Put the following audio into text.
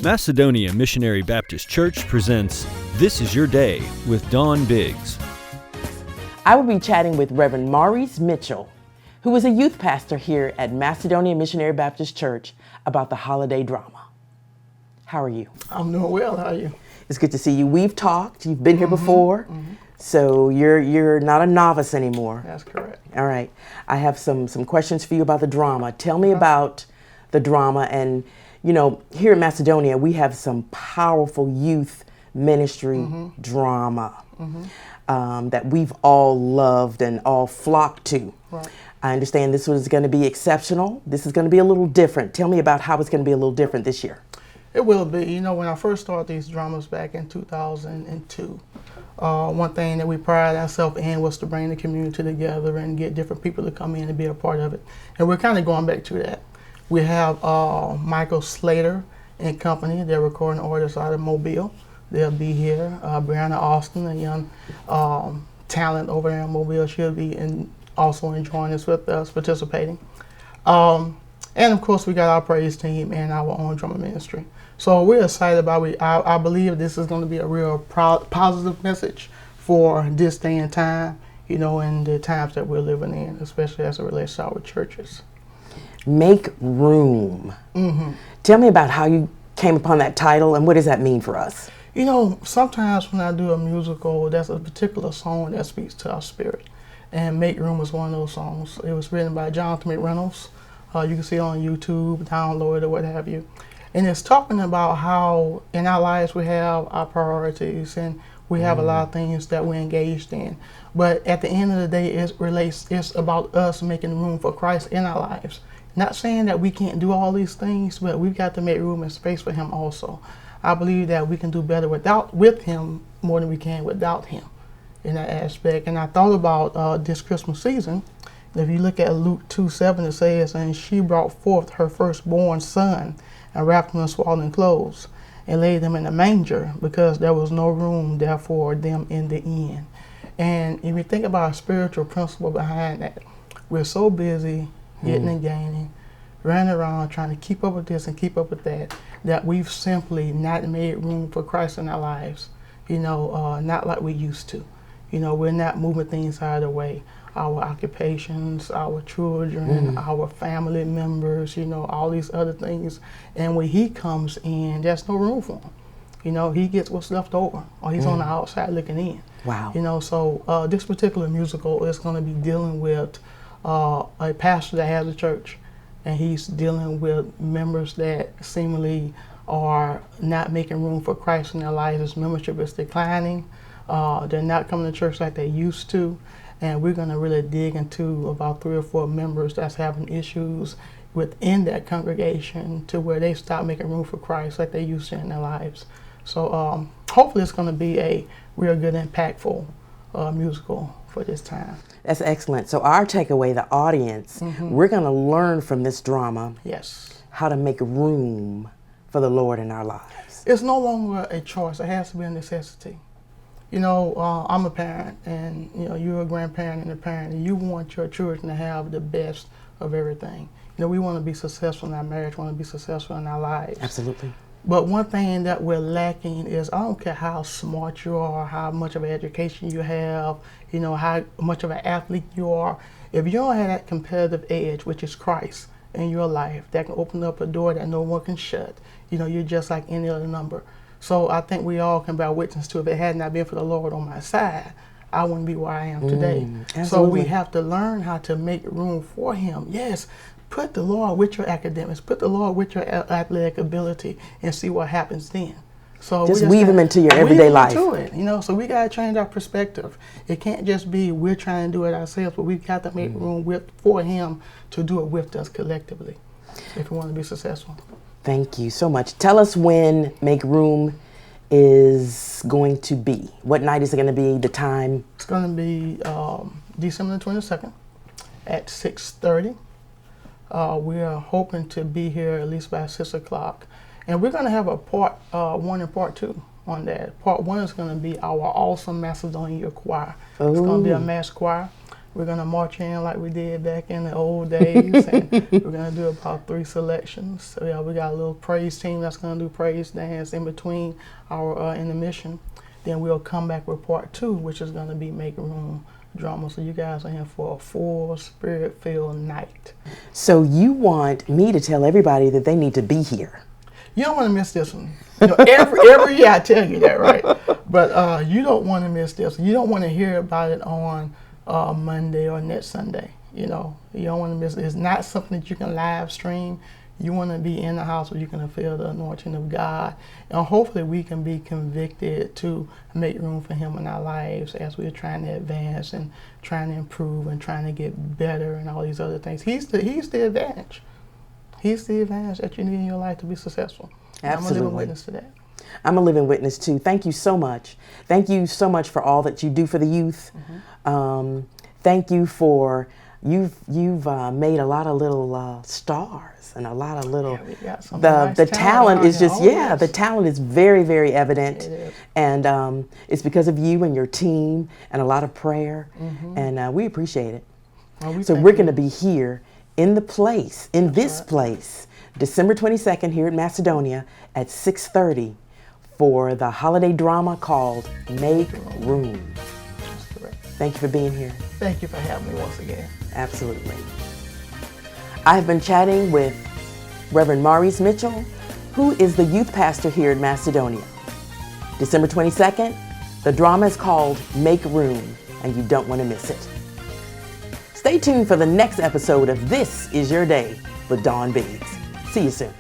Macedonia Missionary Baptist Church presents This Is Your Day with Dawne Biggs. I will be chatting with Reverend Maurice Mitchell, who is a youth pastor here at Macedonia Missionary Baptist Church, about the holiday drama. How are you? I'm doing well. How are you? It's good to see you. We've talked. You've been here before, so you're not a novice anymore. That's correct. All right. I have some questions for you about the drama. Tell me about the drama. And, you know, here in Macedonia, we have some powerful youth ministry drama that we've all loved and all flocked to. Right. I understand this was going to be exceptional. This is going to be a little different. Tell me about how it's going to be a little different this year. It will be. You know, when I first started these dramas back in 2002, one thing that we pride ourselves in was to bring the community together and get different people to come in and be a part of it. And we're kind of going back to that. We have Michael Slater and company. They're recording artists out of Mobile. They'll be here. Brianna Austin, a young talent over there in Mobile, she'll be also enjoying this with us, participating. And of course, we got our praise team and our own drama ministry. So we're excited about it. I believe this is going to be a real positive message for this day and time, you know, and the times that we're living in, especially as it relates to our churches. Make room. Tell me about how you came upon that title and what does that mean for us? You know, sometimes when I do a musical, there's a particular song that speaks to our spirit. And Make Room was one of those songs. It was written by Jonathan McReynolds. You can see it on YouTube, download it, or what have you. And it's talking about how in our lives we have our priorities and we have a lot of things that we're engaged in. But at the end of the day, it's about us making room for Christ in our lives. Not saying that we can't do all these things, but we've got to make room and space for Him also. I believe that we can do better with Him more than we can without Him in that aspect. And I thought about this Christmas season. If you look at Luke 2:7, it says, "And she brought forth her firstborn son, and wrapped him in swaddling clothes, and laid them in a manger, because there was no room there for them in the inn." And if you think about a spiritual principle behind that, we're so busy getting and gaining, running around trying to keep up with this and keep up with that, that we've simply not made room for Christ in our lives. You know, not like we used to. You know, we're not moving things out of the way. Our occupations, our children, our family members, you know, all these other things. And when He comes in, there's no room for Him. You know, He gets what's left over, or He's on the outside looking in. Wow. You know, so this particular musical is going to be dealing with a pastor that has a church, and he's dealing with members that seemingly are not making room for Christ in their lives. His membership is declining. They're not coming to church like they used to. And we're going to really dig into about 3 or 4 members that's having issues within that congregation to where they stop making room for Christ like they used to in their lives. So hopefully it's going to be a real good, impactful musical for this time. That's excellent. So our takeaway, the audience, we're going to learn from this drama how to make room for the Lord in our lives. It's no longer a choice. It has to be a necessity. You know, I'm a parent, and, you know, you're a grandparent and a parent, and you want your children to have the best of everything. You know, we want to be successful in our marriage, want to be successful in our lives. Absolutely. But one thing that we're lacking is, I don't care how smart you are, how much of an education you have, you know, how much of an athlete you are. If you don't have that competitive edge, which is Christ, in your life, that can open up a door that no one can shut, you know, you're just like any other number. So I think we all can bear witness to, if it had not been for the Lord on my side, I wouldn't be where I am today. So we have to learn how to make room for Him. Yes, put the Lord with your academics, put the Lord with your athletic ability, and see what happens then. So just weave Him into your everyday life. Into it, you know, so we got to change our perspective. It can't just be we're trying to do it ourselves, but we've got to make room for Him to do it with us collectively if we want to be successful. Thank you so much. Tell us when Make Room is going to be. What night is it going to be, the time? It's going to be December the 22nd at 6:30. We are hoping to be here at least by 6 o'clock. And we're going to have a part 1 and part 2 on that. Part 1 is going to be our awesome Macedonia choir. It's going to be a mass choir. We're going to march in like we did back in the old days, and we're going to do about 3 selections. So yeah, we got a little praise team that's going to do praise dance in between our intermission. Then we'll come back with part 2, which is going to be Make Room drama. So you guys are in for a full spirit-filled night. So you want me to tell everybody that they need to be here. You don't want to miss this one. You know, every year I tell you that, right? But you don't want to miss this. You don't want to hear about it on Monday or next Sunday. You know, you don't want to miss it. It's not something that you can live stream. You want to be in the house where you can feel the anointing of God. And hopefully we can be convicted to make room for Him in our lives as we're trying to advance and trying to improve and trying to get better and all these other things. He's the advantage. He's the advantage that you need in your life to be successful. And Absolutely. I'm a living witness to that. I'm a living witness too. Thank you so much. Thank you so much for all that you do for the youth. Thank you for you've made a lot of little stars and a lot of little. Yeah, we got some the nice talent is just yes. the talent is very, very evident, It is. and it's because of you and your team and a lot of prayer, and we appreciate it. Well, we So thank we're you. going to be here in this place, December 22nd here at Macedonia at 6:30 for the holiday drama called Make Room. That's correct. Thank you for being here. Thank you for having me once again. Absolutely. I have been chatting with Reverend Maurice Mitchell, who is the youth pastor here at Macedonia. December 22nd, the drama is called Make Room, and you don't want to miss it. Stay tuned for the next episode of This Is Your Day with Dawne Biggs. See you soon.